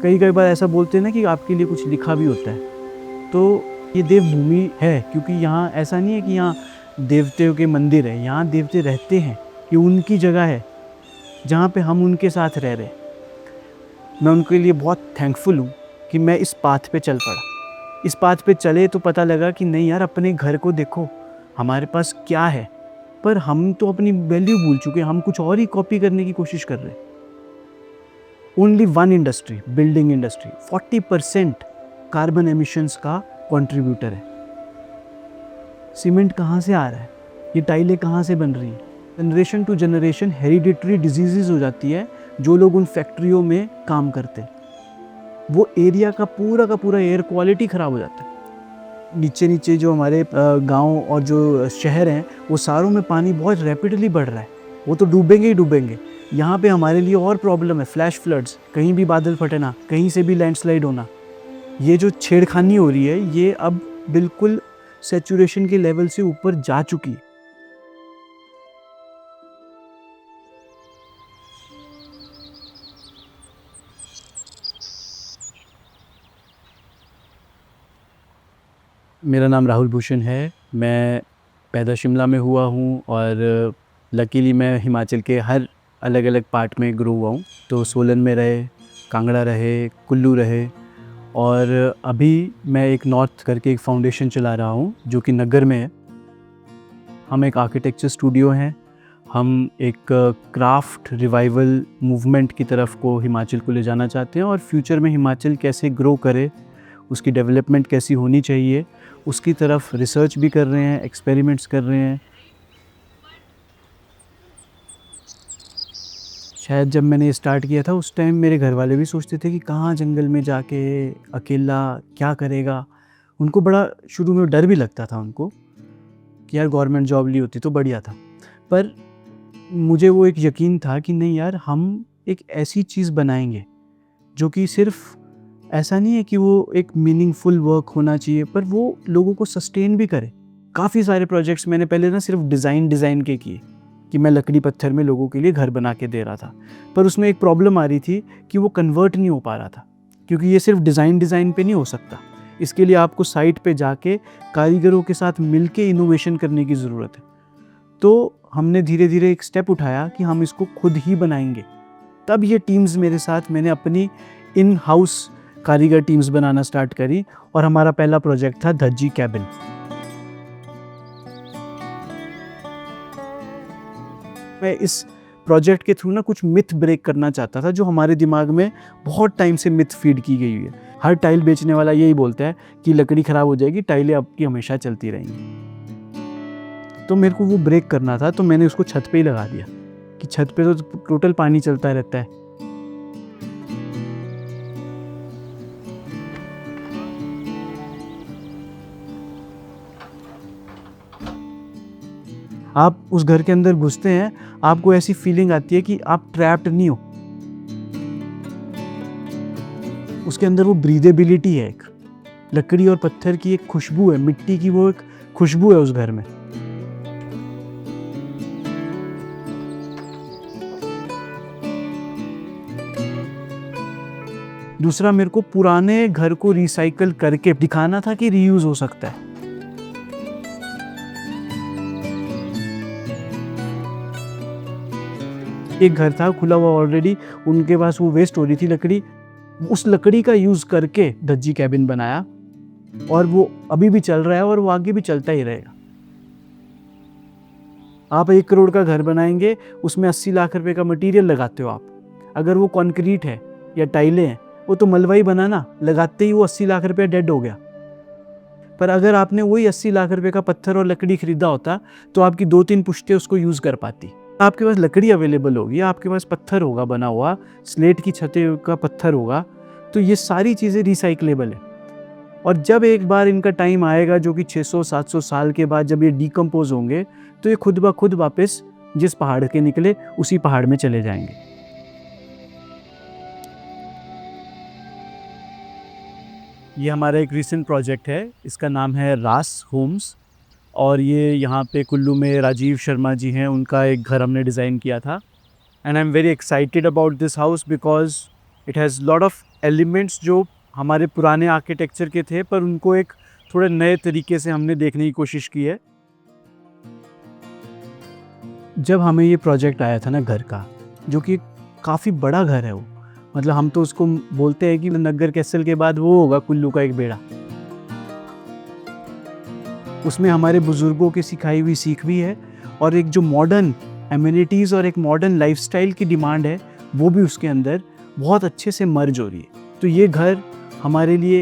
कई कई बार ऐसा बोलते हैं ना कि आपके लिए कुछ लिखा भी होता है। तो ये देवभूमि है, क्योंकि यहाँ ऐसा नहीं है कि यहाँ देवताओं के मंदिर है, यहाँ देवते रहते हैं। ये उनकी जगह है जहाँ पे हम उनके साथ रह रहे हैं। मैं उनके लिए बहुत थैंकफुल हूँ कि मैं इस पाथ पे चल पड़ा। इस पाथ पे चले तो पता लगा कि नहीं यार, अपने घर को देखो, हमारे पास क्या है। पर हम तो अपनी वैल्यू भूल चुके हैं, हम कुछ और ही कॉपी करने की कोशिश कर रहे हैं। Only one industry, building industry, 40% carbon emissions का कंट्रीब्यूटर है। सीमेंट कहाँ से आ रहा है? ये टाइलें कहाँ से बन रही हैं? Generation to generation hereditary disease हो जाती है। जो लोग उन फैक्ट्रियों में काम करते हैं, वो एरिया का पूरा एयर क्वालिटी ख़राब हो जाता है। नीचे नीचे जो हमारे गांव और जो शहर हैं, वो सारों में पानी बहुत रैपिडली बढ़ रहा है। वो तो डूबेंगे ही डूबेंगे। यहाँ पे हमारे लिए और प्रॉब्लम है, फ्लैश फ्लड्स, कहीं भी बादल फटना, कहीं से भी लैंडस्लाइड होना। ये जो छेड़खानी हो रही है, ये अब बिल्कुल सैचुरेशन के लेवल से ऊपर जा चुकी है। मेरा नाम राहुल भूषण है। मैं पैदा शिमला में हुआ हूँ और लकीली मैं हिमाचल के हर अलग अलग पार्ट में ग्रो हुआ हूँ। तो सोलन में रहे, कांगड़ा रहे, कुल्लू रहे, और अभी मैं एक नॉर्थ करके एक फाउंडेशन चला रहा हूँ जो कि नग्गर में है। हम एक आर्किटेक्चर स्टूडियो हैं। हम एक क्राफ्ट रिवाइवल मूवमेंट की तरफ को हिमाचल को ले जाना चाहते हैं, और फ्यूचर में हिमाचल कैसे ग्रो करे, उसकी डेवलपमेंट कैसी होनी चाहिए, उसकी तरफ रिसर्च भी कर रहे हैं, एक्सपेरिमेंट्स कर रहे हैं। शायद जब मैंने स्टार्ट किया था उस टाइम मेरे घर वाले भी सोचते थे कि कहाँ जंगल में जाके अकेला क्या करेगा। उनको बड़ा शुरू में डर भी लगता था उनको कि यार गवर्नमेंट जॉब ली होती तो बढ़िया था। पर मुझे वो एक यकीन था कि नहीं यार, हम एक ऐसी चीज़ बनाएंगे जो कि सिर्फ ऐसा नहीं है कि वो एक मीनिंगफुल वर्क होना चाहिए, पर वो लोगों को सस्टेन भी करे। काफ़ी सारे प्रोजेक्ट्स मैंने पहले ना सिर्फ डिज़ाइन के किए कि मैं लकड़ी पत्थर में लोगों के लिए घर बना के दे रहा था, पर उसमें एक प्रॉब्लम आ रही थी कि वो कन्वर्ट नहीं हो पा रहा था, क्योंकि ये सिर्फ डिज़ाइन पे नहीं हो सकता। इसके लिए आपको साइट पे जाके कारीगरों के साथ मिलके इनोवेशन करने की ज़रूरत है। तो हमने धीरे धीरे एक स्टेप उठाया कि हम इसको खुद ही बनाएंगे। तब ये टीम्स मेरे साथ, मैंने अपनी इन हाउस कारीगर टीम्स बनाना स्टार्ट करी, और हमारा पहला प्रोजेक्ट था धज्जी कैबिन। मैं इस प्रोजेक्ट के थ्रू ना कुछ मिथ ब्रेक करना चाहता था जो हमारे दिमाग में बहुत टाइम से मिथ फीड की गई हुई है। हर टाइल बेचने वाला यही बोलता है कि लकड़ी ख़राब हो जाएगी, टाइलें आपकी हमेशा चलती रहेंगी। तो मेरे को वो ब्रेक करना था, तो मैंने उसको छत पे ही लगा दिया कि छत पे तो टोटल पानी चलता रहता है। आप उस घर के अंदर घुसते हैं, आपको ऐसी फीलिंग आती है कि आप ट्रैप्ड नहीं हो। उसके अंदर वो ब्रीदेबिलिटी है, एक लकड़ी और पत्थर की एक खुशबू है, मिट्टी की वो एक खुशबू है उस घर में। दूसरा, मेरे को पुराने घर को रिसाइकल करके दिखाना था कि रीयूज हो सकता है। एक घर था खुला हुआ ऑलरेडी, उनके पास वो वेस्ट हो रही थी लकड़ी, उस लकड़ी का यूज़ करके धज्जी कैबिन बनाया, और वो अभी भी चल रहा है और वो आगे भी चलता ही रहेगा। आप 1 करोड़ का घर बनाएंगे, उसमें 80 लाख रुपए का मटेरियल लगाते हो आप। अगर वो कंक्रीट है या टाइलें हैं, वो तो मलबा ही बना ना, लगाते ही वो 80 लाख रुपया डेड हो गया। पर अगर आपने वही 80 लाख रुपए का पत्थर और लकड़ी खरीदा होता, तो आपकी 2-3 पुश्तें उसको यूज़ कर पाती। आपके पास लकड़ी अवेलेबल होगी, आपके पास पत्थर होगा बना हुआ, स्लेट की छतें का पत्थर होगा, तो ये सारी चीज़ें रिसाइक्लेबल है। और जब एक बार इनका टाइम आएगा जो कि 600-700 साल के बाद जब ये डिकम्पोज होंगे, तो ये खुद ब खुद वापस जिस पहाड़ के निकले उसी पहाड़ में चले जाएंगे। ये हमारा एक रीसेंट प्रोजेक्ट है, इसका नाम है रास होम्स, और ये यहाँ पे कुल्लू में राजीव शर्मा जी हैं, उनका एक घर हमने डिज़ाइन किया था। And I am very excited about this house because it has lot of elements जो हमारे पुराने आर्किटेक्चर के थे, पर उनको एक थोड़े नए तरीके से हमने देखने की कोशिश की है। जब हमें ये प्रोजेक्ट आया था ना घर का, जो कि काफ़ी बड़ा घर है वो, मतलब हम तो उसको बोलते हैं कि नग्गर कैसल के बाद वो होगा कुल्लू का एक बेड़ा। उसमें हमारे बुज़ुर्गों की सिखाई हुई सीख भी है और एक जो मॉडर्न एमिनिटीज़ और एक मॉडर्न लाइफस्टाइल की डिमांड है वो भी उसके अंदर बहुत अच्छे से मर्ज हो रही है। तो ये घर हमारे लिए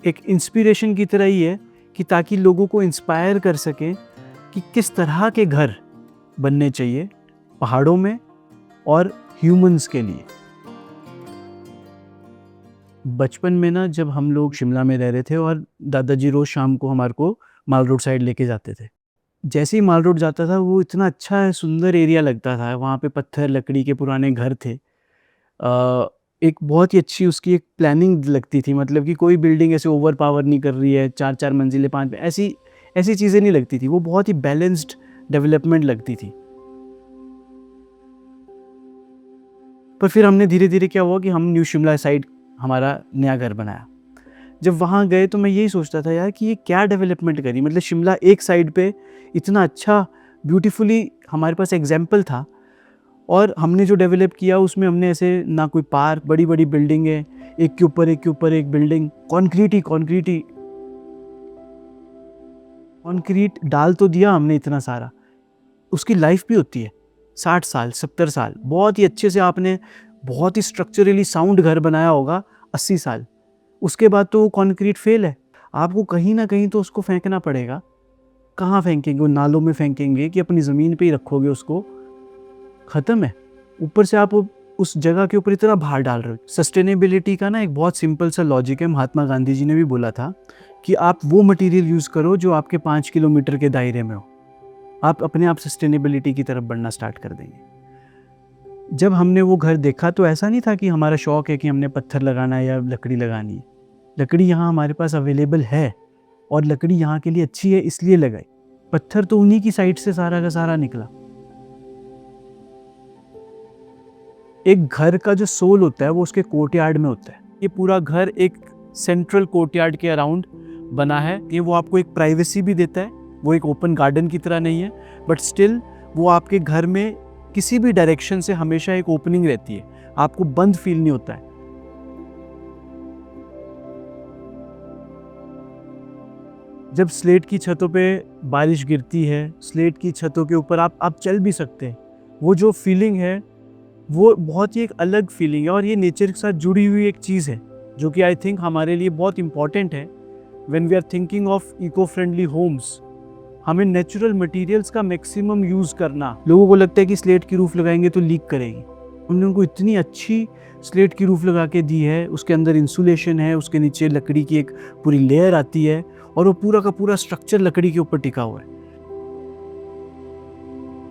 एक इंस्पिरेशन की तरह ही है कि ताकि लोगों को इंस्पायर कर सकें कि किस तरह के घर बनने चाहिए पहाड़ों में और ह्यूमंस के लिए। बचपन में ना जब हम लोग शिमला में रह रहे थे और दादाजी रोज़ शाम को हमारे को माल रोड साइड लेके जाते थे। जैसे ही माल रोड जाता था वो इतना अच्छा सुंदर एरिया लगता था, वहाँ पे पत्थर लकड़ी के पुराने घर थे। एक बहुत ही अच्छी उसकी एक प्लानिंग लगती थी, मतलब कि कोई बिल्डिंग ऐसे ओवर पावर नहीं कर रही है, 4-4 मंजिलें 5 ऐसी ऐसी चीज़ें नहीं लगती थी, वो बहुत ही बैलेंस्ड डेवलपमेंट लगती थी। पर फिर हमने धीरे धीरे क्या हुआ कि हम न्यू शिमला साइड हमारा नया घर बनाया। जब वहाँ गए तो मैं यही सोचता था यार कि ये क्या डेवलपमेंट करी, मतलब शिमला एक साइड पे इतना अच्छा ब्यूटीफुली हमारे पास एग्जाम्पल था और हमने जो डेवलप किया उसमें हमने ऐसे ना कोई पार्क, बड़ी बड़ी बिल्डिंग है, एक के ऊपर एक के ऊपर एक बिल्डिंग, कंक्रीट डाल तो दिया हमने इतना सारा, उसकी लाइफ भी होती है 60 साल 70 साल। बहुत ही अच्छे से आपने बहुत ही स्ट्रक्चरली साउंड घर बनाया होगा 80 साल, उसके बाद तो वो कंक्रीट फेल है, आपको कहीं ना कहीं तो उसको फेंकना पड़ेगा। कहाँ फेंकेंगे? वो नालों में फेंकेंगे कि अपनी ज़मीन पे ही रखोगे उसको? ख़त्म है। ऊपर से आप उस जगह के ऊपर इतना भार डाल रहे हो। सस्टेनेबिलिटी का ना एक बहुत सिंपल सा लॉजिक है, महात्मा गांधी जी ने भी बोला था कि आप वो मटेरियल यूज़ करो जो आपके 5 किलोमीटर के दायरे में हो, आप अपने आप सस्टेनेबिलिटी की तरफ बढ़ना स्टार्ट कर देंगे। जब हमने वो घर देखा तो ऐसा नहीं था कि हमारा शौक़ है कि हमने पत्थर लगाना है या लकड़ी लगानी है। लकड़ी यहाँ हमारे पास अवेलेबल है और लकड़ी यहाँ के लिए अच्छी है इसलिए लगाई। पत्थर तो उन्हीं की साइड से सारा का सारा निकला। एक घर का जो सोल होता है वो उसके कोर्टयार्ड में होता है। ये पूरा घर एक सेंट्रल कोर्टयार्ड के अराउंड बना है। ये वो आपको एक प्राइवेसी भी देता है, वो एक ओपन गार्डन की तरह नहीं है, बट स्टिल वो आपके घर में किसी भी डायरेक्शन से हमेशा एक ओपनिंग रहती है, आपको बंद फील नहीं होता है। जब स्लेट की छतों पे बारिश गिरती है, स्लेट की छतों के ऊपर आप चल भी सकते हैं, वो जो फीलिंग है वो बहुत ही एक अलग फीलिंग है और ये नेचर के साथ जुड़ी हुई एक चीज़ है जो कि आई थिंक हमारे लिए बहुत इंपॉर्टेंट है। When we are thinking of eco friendly homes, हमें नेचुरल मटेरियल्स का मैक्सिमम यूज़ करना। लोगों को लगता है कि स्लेट की रूफ लगाएंगे तो लीक करेगी, हमने उनको इतनी अच्छी स्लेट की रूफ लगा के दी है, उसके अंदर इंसुलेशन है, उसके नीचे लकड़ी की एक पूरी लेयर आती है और वो पूरा का पूरा स्ट्रक्चर लकड़ी के ऊपर टिका हुआ है।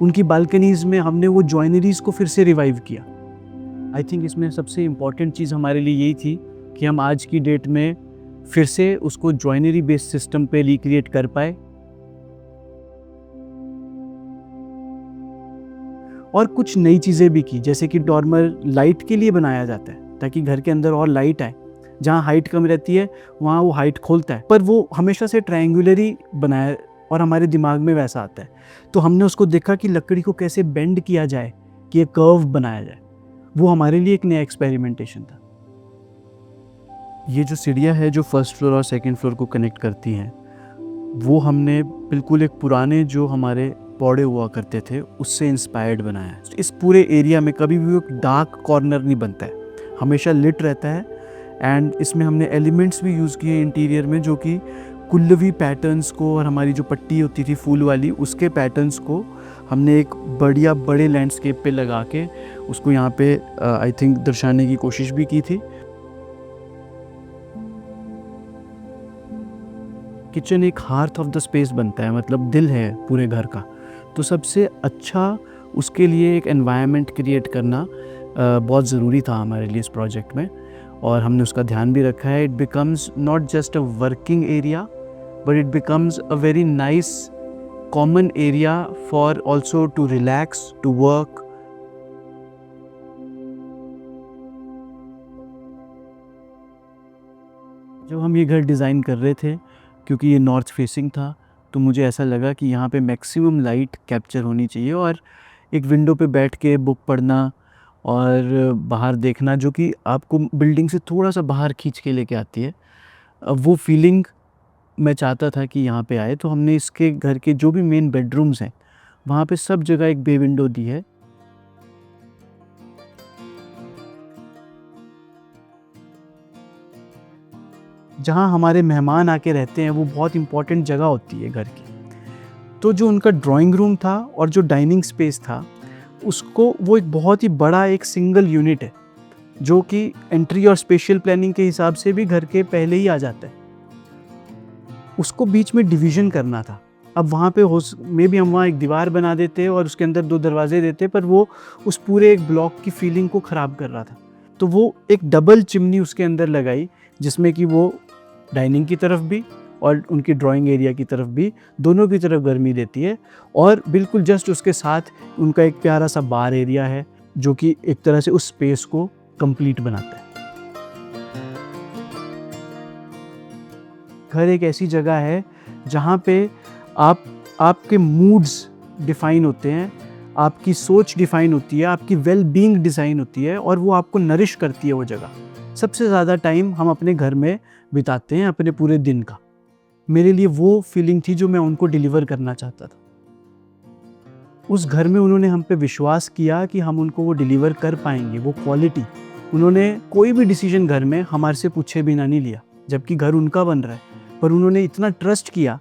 उनकी बालकनीज़ में हमने वो जॉइनरीज़ को फिर से रिवाइव किया। आई थिंक इसमें सबसे इम्पॉर्टेंट चीज़ हमारे लिए यही थी कि हम आज की डेट में फिर से उसको जॉइनरी बेस्ड सिस्टम पे रिक्रिएट कर पाए और कुछ नई चीज़ें भी की, जैसे कि डॉर्मर लाइट के लिए बनाया जाता है ताकि घर के अंदर और लाइट आए। जहाँ हाइट कम रहती है वहाँ वो हाइट खोलता है, पर वो हमेशा से ट्रायंगुलरी बनाया और हमारे दिमाग में वैसा आता है। तो हमने उसको देखा कि लकड़ी को कैसे बेंड किया जाए कि एक कर्व बनाया जाए। वो हमारे लिए एक नया एक्सपेरिमेंटेशन था। ये जो सीढ़ियाँ है जो फर्स्ट फ्लोर और सेकंड फ्लोर को कनेक्ट करती हैं, वो हमने बिल्कुल एक पुराने जो हमारे पौड़े हुआ करते थे उससे इंस्पायर्ड बनाया है। इस पूरे एरिया में कभी भी एक डार्क कॉर्नर नहीं बनता है, हमेशा लिट रहता है। एंड इसमें हमने एलिमेंट्स भी यूज़ किए इंटीरियर में जो कि कुल्लवी पैटर्न्स को और हमारी जो पट्टी होती थी फूल वाली उसके पैटर्न्स को हमने एक बढ़िया बड़े लैंडस्केप पे लगा के उसको यहाँ पे आई थिंक दर्शाने की कोशिश भी की थी। किचन एक हार्थ ऑफ द स्पेस बनता है, मतलब दिल है पूरे घर का। तो सबसे अच्छा उसके लिए एक एनवायरनमेंट क्रिएट करना बहुत ज़रूरी था हमारे लिए इस प्रोजेक्ट में और हमने उसका ध्यान भी रखा है। It becomes not just a working area but it becomes a very nice common area for also to relax, to work जब हम ये घर डिज़ाइन कर रहे थे, क्योंकि ये नॉर्थ फेसिंग था, तो मुझे ऐसा लगा कि यहाँ पे मैक्सिमम लाइट कैप्चर होनी चाहिए और एक विंडो पे बैठ के बुक पढ़ना और बाहर देखना, जो कि आपको बिल्डिंग से थोड़ा सा बाहर खींच के लेके आती है, वो फीलिंग मैं चाहता था कि यहाँ पे आए। तो हमने इसके घर के जो भी मेन बेडरूम्स हैं, वहाँ पे सब जगह एक बे विंडो दी है। जहाँ हमारे मेहमान आके रहते हैं, वो बहुत इम्पोर्टेंट जगह होती है घर की। तो जो उनका ड्राइंग रूम था और जो डाइनिंग स्पेस था, उसको वो एक बहुत ही बड़ा एक सिंगल यूनिट है, जो कि एंट्री और स्पेशियल प्लानिंग के हिसाब से भी घर के पहले ही आ जाता है। उसको बीच में डिवीज़न करना था। अब वहाँ पे मे भी हम वहाँ एक दीवार बना देते और उसके अंदर 2 दरवाजे देते, पर वो उस पूरे एक ब्लॉक की फीलिंग को ख़राब कर रहा था। तो वो एक डबल चिमनी उसके अंदर लगाई, जिसमें कि वो डाइनिंग की तरफ भी और उनकी ड्राइंग एरिया की तरफ भी, दोनों की तरफ गर्मी देती है। और बिल्कुल जस्ट उसके साथ उनका एक प्यारा सा बार एरिया है, जो कि एक तरह से उस स्पेस को कंप्लीट बनाता है। घर एक ऐसी जगह है जहाँ पे आपके मूड्स डिफ़ाइन होते हैं, आपकी सोच डिफ़ाइन होती है, आपकी वेल बीइंग डिज़ाइन होती है और वो आपको नरिश करती है वो जगह। सबसे ज़्यादा टाइम हम अपने घर में बिताते हैं अपने पूरे दिन का। मेरे लिए वो फीलिंग थी जो मैं उनको डिलीवर करना चाहता था। उस घर में उन्होंने हम पे विश्वास किया कि हम उनको वो डिलीवर कर पाएंगे, वो क्वालिटी। उन्होंने कोई भी डिसीजन घर में हमारे से पूछे बिना नहीं लिया, जबकि घर उनका बन रहा है, पर उन्होंने इतना ट्रस्ट किया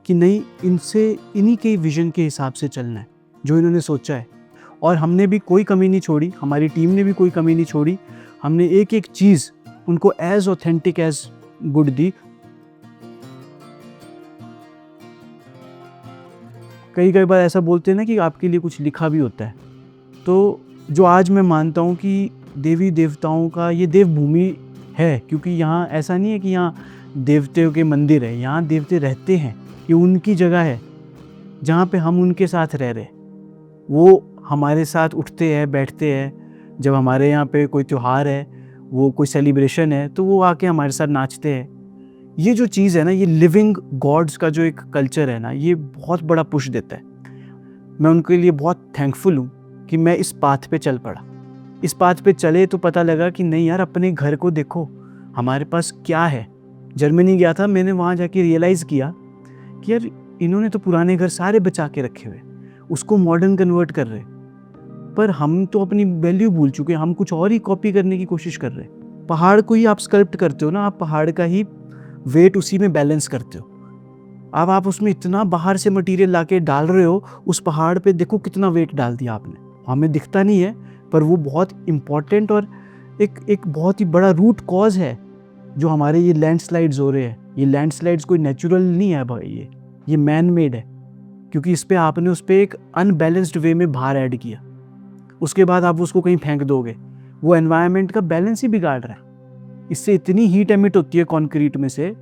कि नहीं, इनसे इन्हीं के विजन के हिसाब से चलना है जो इन्होंने सोचा है। और हमने भी कोई कमी नहीं छोड़ी, हमारी टीम ने भी कोई कमी नहीं छोड़ी। हमने एक एक चीज़ उनको एज ऑथेंटिक एज गुड दी। कई बार ऐसा बोलते हैं ना कि आपके लिए कुछ लिखा भी होता है। तो जो आज मैं मानता हूँ कि देवी देवताओं का ये देवभूमि है, क्योंकि यहाँ ऐसा नहीं है कि यहाँ देवताओं के मंदिर है, यहाँ देवते रहते हैं। ये उनकी जगह है जहाँ पे हम उनके साथ रह रहे। वो हमारे साथ उठते हैं, बैठते हैं। जब हमारे यहाँ पे कोई त्यौहार है, वो कोई सेलिब्रेशन है, तो वो आके हमारे साथ नाचते हैं। ये जो चीज़ है ना, ये लिविंग गॉड्स का जो एक कल्चर है ना, ये बहुत बड़ा पुश देता है। मैं उनके लिए बहुत थैंकफुल हूँ कि मैं इस पाथ पे चल पड़ा। इस पाथ पे चले तो पता लगा कि नहीं यार, अपने घर को देखो, हमारे पास क्या है। जर्मनी गया था, मैंने वहाँ जाके रियलाइज़ किया कि यार इन्होंने तो पुराने घर सारे बचा के रखे हुए, उसको मॉडर्न कन्वर्ट कर रहे, पर हम तो अपनी वैल्यू भूल चुके हैं। हम कुछ और ही कॉपी करने की कोशिश कर रहे हैं। पहाड़ को ही आप स्कल्प्ट करते हो ना, आप पहाड़ का ही वेट उसी में बैलेंस करते हो। अब आप उसमें इतना बाहर से मटेरियल लाके डाल रहे हो, उस पहाड़ पे देखो कितना वेट डाल दिया आपने। हमें दिखता नहीं है, पर वो बहुत इम्पॉर्टेंट और एक बहुत ही बड़ा रूट कॉज है जो हमारे ये लैंडस्लाइड्स हो रहे हैं। ये लैंडस्लाइड्स कोई नेचुरल नहीं है भाई, ये मैन मेड है, क्योंकि इस पे आपने उस पर एक अनबैलेंस्ड वे में भार ऐड किया। उसके बाद आप उसको कहीं फेंक दोगे, वो एनवायरनमेंट का बैलेंस ही बिगाड़ रहा है। इससे इतनी हीट एमिट होती है कंक्रीट में से,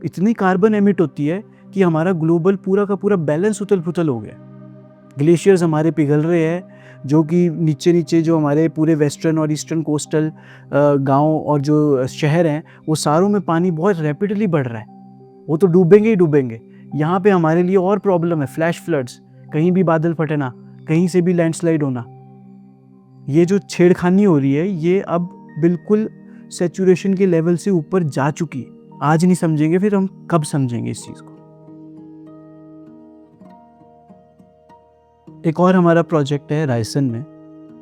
इतनी कार्बन एमिट होती है कि हमारा ग्लोबल पूरा का पूरा बैलेंस उथल पुथल हो गया। ग्लेशियर्स हमारे पिघल रहे हैं, जो कि नीचे जो हमारे पूरे वेस्टर्न और ईस्टर्न कोस्टल गांव और जो शहर हैं, वो सारों में पानी बहुत रैपिडली बढ़ रहा है। वो तो डूबेंगे ही डूबेंगे। यहाँ पे हमारे लिए और प्रॉब्लम है, फ्लैश फ्लड्स, कहीं भी बादल फटना, कहीं से भी लैंडस्लाइड होना। ये जो छेड़खानी हो रही है, ये अब बिल्कुल सैचुरेशन के लेवल से ऊपर जा चुकी है। आज नहीं समझेंगे, फिर हम कब समझेंगे इस चीज़ को। एक और हमारा प्रोजेक्ट है रायसन में।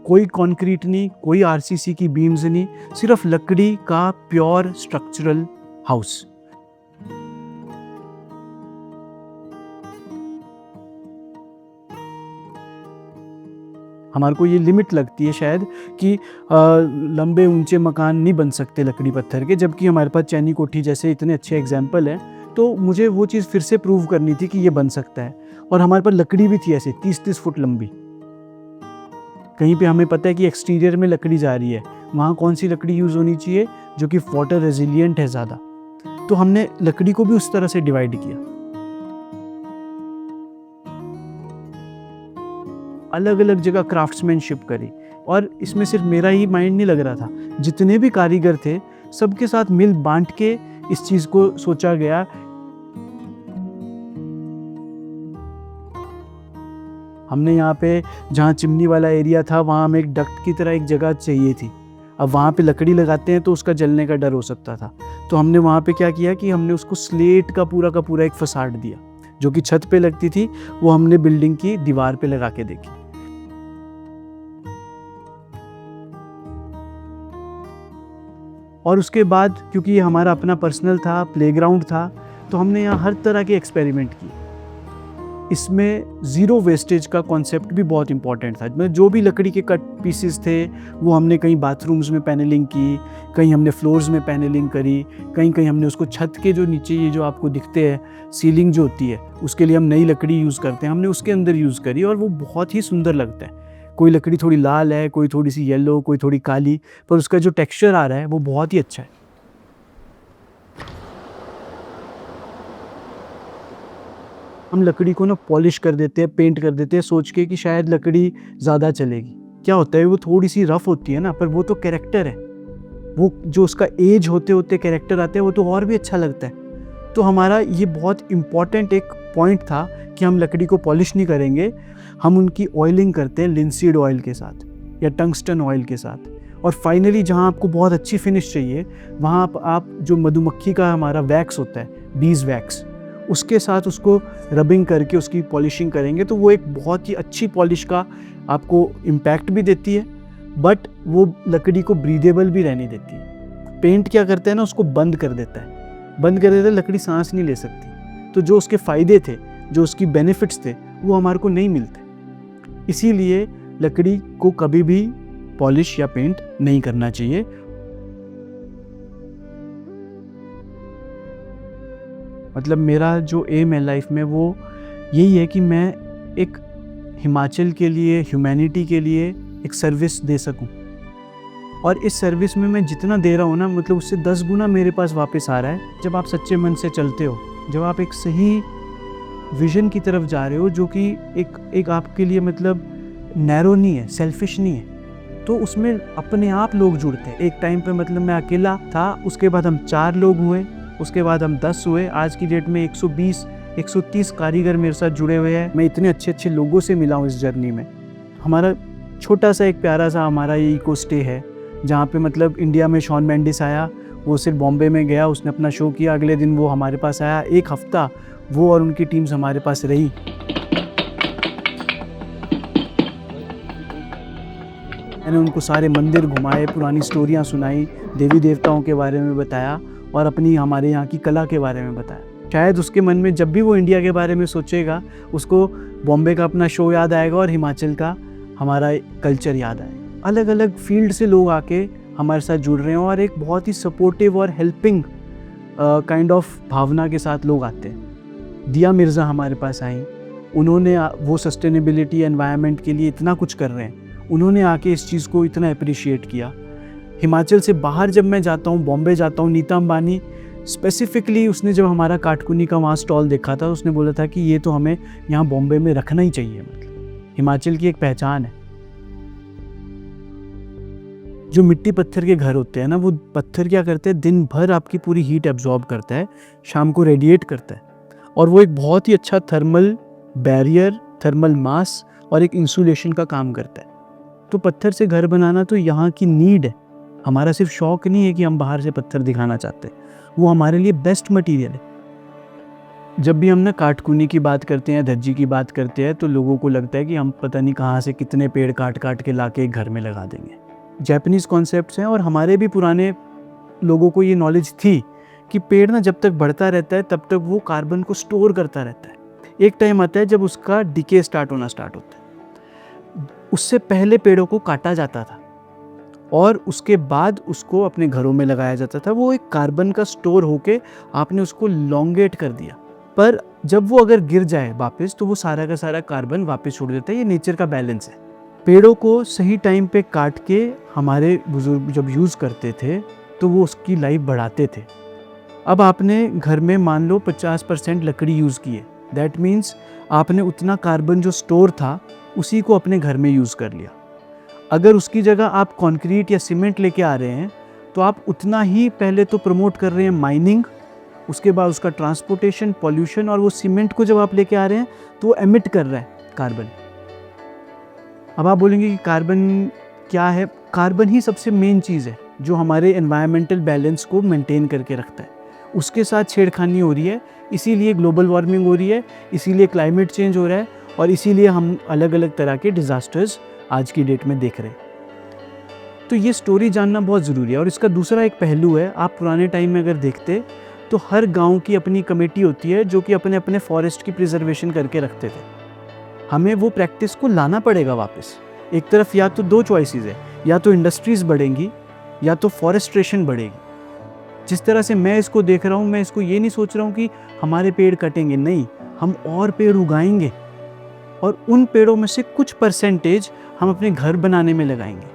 कोई कंक्रीट नहीं, कोई आरसीसी की बीम्स नहीं, सिर्फ लकड़ी का प्योर स्ट्रक्चरल हाउस। हमारे को ये लिमिट लगती है शायद कि लंबे ऊंचे मकान नहीं बन सकते लकड़ी पत्थर के, जबकि हमारे पास चैनी कोठी जैसे इतने अच्छे एग्जाम्पल हैं। तो मुझे वो चीज़ फिर से प्रूव करनी थी कि ये बन सकता है। और हमारे पास लकड़ी भी थी ऐसे 30-30 फुट लंबी। कहीं पे हमें पता है कि एक्सटीरियर में लकड़ी जा रही है, वहाँ कौन सी लकड़ी यूज़ होनी चाहिए जो कि वाटर रेजिलिएंट है ज़्यादा। तो हमने लकड़ी को भी उस तरह से डिवाइड किया, अलग अलग जगह क्राफ्ट्समैनशिप करी। और इसमें सिर्फ मेरा ही माइंड नहीं लग रहा था, जितने भी कारीगर थे सबके साथ मिल बांट के इस चीज़ को सोचा गया। हमने यहाँ पे जहाँ चिमनी वाला एरिया था वहाँ हमें एक डक्ट की तरह एक जगह चाहिए थी। अब वहाँ पे लकड़ी लगाते हैं तो उसका जलने का डर हो सकता था, तो हमने वहाँ पे क्या किया कि हमने उसको स्लेट का पूरा एक फसाड दिया, जो कि छत पे लगती थी, वो हमने बिल्डिंग की दीवार पे लगा के देखी। और उसके बाद क्योंकि ये हमारा अपना पर्सनल था, प्लेग्राउंड था, तो हमने यहाँ हर तरह के एक्सपेरिमेंट किए। इसमें ज़ीरो वेस्टेज का कॉन्सेप्ट भी बहुत इंपॉर्टेंट था। मतलब जो भी लकड़ी के कट पीसेस थे वो हमने कहीं बाथरूम्स में पैनलिंग की, कहीं हमने फ्लोर्स में पैनलिंग करी, कहीं हमने उसको छत के जो नीचे ये जो आपको दिखते हैं सीलिंग जो होती है उसके लिए हम नई लकड़ी यूज़ करते हैं, हमने उसके अंदर यूज़ करी और वो बहुत ही सुंदर लगता है। कोई लकड़ी थोड़ी लाल है, कोई थोड़ी सी येलो, कोई थोड़ी काली, पर उसका जो टेक्सचर आ रहा है वो बहुत ही अच्छा है। हम लकड़ी को ना पॉलिश कर देते हैं, पेंट कर देते हैं सोच के कि शायद लकड़ी ज़्यादा चलेगी। क्या होता है वो थोड़ी सी रफ़ होती है ना, पर वो तो कैरेक्टर है, वो जो उसका एज होते होते कैरेक्टर आता है वो तो और भी अच्छा लगता है। तो हमारा ये बहुत इम्पॉर्टेंट एक पॉइंट था कि हम लकड़ी को पॉलिश नहीं करेंगे, हम उनकी ऑयलिंग करते हैं लिंसीड ऑयल के साथ या टंगस्टन ऑयल के साथ। और फाइनली जहाँ आपको बहुत अच्छी फिनिश चाहिए वहाँ आप जो मधुमक्खी का हमारा वैक्स होता है, बीज वैक्स, उसके साथ उसको रबिंग करके उसकी पॉलिशिंग करेंगे तो वो एक बहुत ही अच्छी पॉलिश का आपको इम्पैक्ट भी देती है, बट वो लकड़ी को ब्रीदेबल भी रहने देती है। पेंट क्या करते हैं ना, उसको बंद कर देता है, लकड़ी सांस नहीं ले सकती। तो जो उसके फ़ायदे थे, जो उसकी बेनिफिट्स थे, वो हमारे को नहीं मिलते। इसीलिए लकड़ी को कभी भी पॉलिश या पेंट नहीं करना चाहिए। मतलब मेरा जो एम है लाइफ में वो यही है कि मैं एक हिमाचल के लिए, ह्यूमैनिटी के लिए एक सर्विस दे सकूं, और इस सर्विस में मैं जितना दे रहा हूँ ना, मतलब उससे 10 गुना मेरे पास वापस आ रहा है जब आप सच्चे मन से चलते हो, जब आप एक सही विजन की तरफ जा रहे हो जो कि एक आपके लिए मतलब नैरो नहीं है, सेल्फिश नहीं है, तो उसमें अपने आप लोग जुड़ते हैं। एक टाइम पे मतलब मैं अकेला था, उसके बाद हम 4 लोग हुए, उसके बाद हम 10 हुए, आज की डेट में 120-130 कारीगर मेरे साथ जुड़े हुए हैं। मैं इतने अच्छे लोगों से मिला हूँ इस जर्नी में। हमारा छोटा सा एक प्यारा सा हमारा ये इको स्टे है जहाँ पे मतलब इंडिया में शॉन मेंडिस आया, वो सिर्फ बॉम्बे में गया, उसने अपना शो किया, अगले दिन वो हमारे पास आया, 1 हफ्ता वो और उनकी टीम्स हमारे पास रही। मैंने उनको सारे मंदिर घुमाए, पुरानी स्टोरियाँ सुनाई, देवी देवताओं के बारे में बताया और अपनी हमारे यहाँ की कला के बारे में बताया। शायद उसके मन में जब भी वो इंडिया के बारे में सोचेगा उसको बॉम्बे का अपना शो याद आएगा और हिमाचल का हमारा कल्चर याद आएगा। अलग अलग फील्ड से लोग आके हमारे साथ जुड़ रहे हैं और एक बहुत ही सपोर्टिव और हेल्पिंग काइंड ऑफ भावना के साथ लोग आते हैं। दिया मिर्ज़ा हमारे पास आई, उन्होंने वो सस्टेनेबिलिटी एनवायरनमेंट के लिए इतना कुछ कर रहे हैं, उन्होंने आके इस चीज़ को इतना अप्रिशिएट किया। हिमाचल से बाहर जब मैं जाता हूँ, बॉम्बे जाता हूँ, नीता अंबानी स्पेसिफिकली उसने जब हमारा काटकुनी का वहाँ स्टॉल देखा था, उसने बोला था कि ये तो हमें यहाँ बॉम्बे में रखना ही चाहिए, मतलब हिमाचल की एक पहचान है। जो मिट्टी पत्थर के घर होते हैं ना, वो पत्थर क्या करते हैं, दिन भर आपकी पूरी हीट एब्जॉर्ब करता है, शाम को रेडिएट करता है, और वो एक बहुत ही अच्छा थर्मल बैरियर, थर्मल मास और एक इंसुलेशन का काम करता है। तो पत्थर से घर बनाना तो यहाँ की नीड है, हमारा सिर्फ शौक नहीं है कि हम बाहर से पत्थर दिखाना चाहते हैं, वो हमारे लिए बेस्ट मटेरियल है। जब भी हम ना काटकुनी की बात करते हैं, धज्जी की बात करते हैं, तो लोगों को लगता है कि हम पता नहीं कहाँ से कितने पेड़ काट काट के लाके एक घर में लगा देंगे। जापानीज़ कॉन्सेप्ट्स हैं और हमारे भी पुराने लोगों को ये नॉलेज थी कि पेड़ ना जब तक बढ़ता रहता है तब तक वो कार्बन को स्टोर करता रहता है। एक टाइम आता है जब उसका डिके स्टार्ट होना स्टार्ट होता है। उससे पहले पेड़ों को काटा जाता था और उसके बाद उसको अपने घरों में लगाया जाता था। वो एक कार्बन का स्टोर होके आपने उसको लॉन्गेट कर दिया, पर जब वो अगर गिर जाए वापस तो वो सारा का सारा कार्बन वापस छोड़ देता है। ये नेचर का बैलेंस है। पेड़ों को सही टाइम पे काट के हमारे बुजुर्ग जब यूज़ करते थे तो वो उसकी लाइफ बढ़ाते थे। अब आपने घर में मान लो 50% लकड़ी यूज़ की है, दैट मीन्स आपने उतना कार्बन जो स्टोर था उसी को अपने घर में यूज़ कर लिया। अगर उसकी जगह आप कंक्रीट या सीमेंट लेके आ रहे हैं तो आप उतना ही पहले तो प्रमोट कर रहे हैं माइनिंग उसके बाद उसका ट्रांसपोर्टेशन, पॉल्यूशन, और वो सीमेंट को जब आप लेके आ रहे हैं तो वो एमिट कर रहा है कार्बन। अब आप बोलेंगे कि कार्बन क्या है? कार्बन ही सबसे मेन चीज़ है जो हमारे एनवायरमेंटल बैलेंस को मेंटेन करके रखता है। उसके साथ छेड़खानी हो रही है, इसीलिए ग्लोबल वार्मिंग हो रही है, इसीलिए क्लाइमेट चेंज हो रहा है, और इसीलिए हम अलग अलग तरह के डिज़ास्टर्स आज की डेट में देख रहे हैं। तो ये स्टोरी जानना बहुत ज़रूरी है। और इसका दूसरा एक पहलू है, आप पुराने टाइम में अगर देखते तो हर गांव की अपनी कमेटी होती है जो कि अपने अपने फॉरेस्ट की प्रिजर्वेशन करके रखते थे। हमें वो प्रैक्टिस को लाना पड़ेगा वापस। एक तरफ या तो दो चॉइसेस है, या तो इंडस्ट्रीज़ बढ़ेंगी या तो फॉरेस्ट्रेशन बढ़ेगी। जिस तरह से मैं इसको देख रहा हूँ, मैं इसको ये नहीं सोच रहा हूँ कि हमारे पेड़ कटेंगे, नहीं, हम और पेड़ उगाएंगे और उन पेड़ों में से कुछ परसेंटेज हम अपने घर बनाने में लगाएंगे।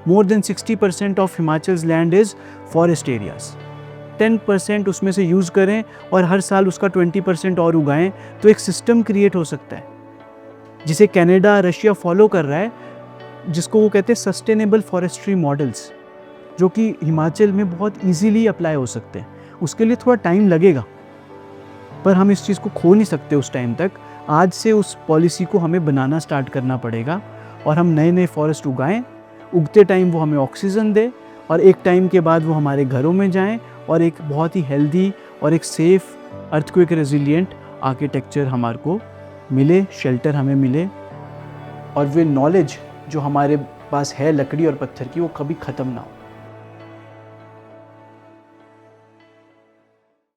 More than 60% of Himachal's land is forest areas. 10% उसमें से यूज़ करें और हर साल उसका 20% और उगाएं, तो एक सिस्टम क्रिएट हो सकता है जिसे कनाडा, रशिया फॉलो कर रहा है, जिसको वो कहते हैं सस्टेनेबल फॉरेस्ट्री मॉडल्स, जो कि हिमाचल में बहुत ईजीली अप्लाई हो सकते हैं। उसके लिए थोड़ा टाइम लगेगा, पर हम इस चीज़ को खो नहीं सकते उस टाइम तक। आज से उस पॉलिसी को हमें बनाना स्टार्ट करना पड़ेगा और हम नए नए फॉरेस्ट उगाएं। उगते टाइम वो हमें ऑक्सीजन दे और एक टाइम के बाद वो हमारे घरों में जाएं और एक बहुत ही हेल्दी और एक सेफ़, अर्थक्वेक रेजिलिएंट आर्किटेक्चर हमारे को मिले, शेल्टर हमें मिले, और वे नॉलेज जो हमारे पास है लकड़ी और पत्थर की, वो कभी ख़त्म ना हो।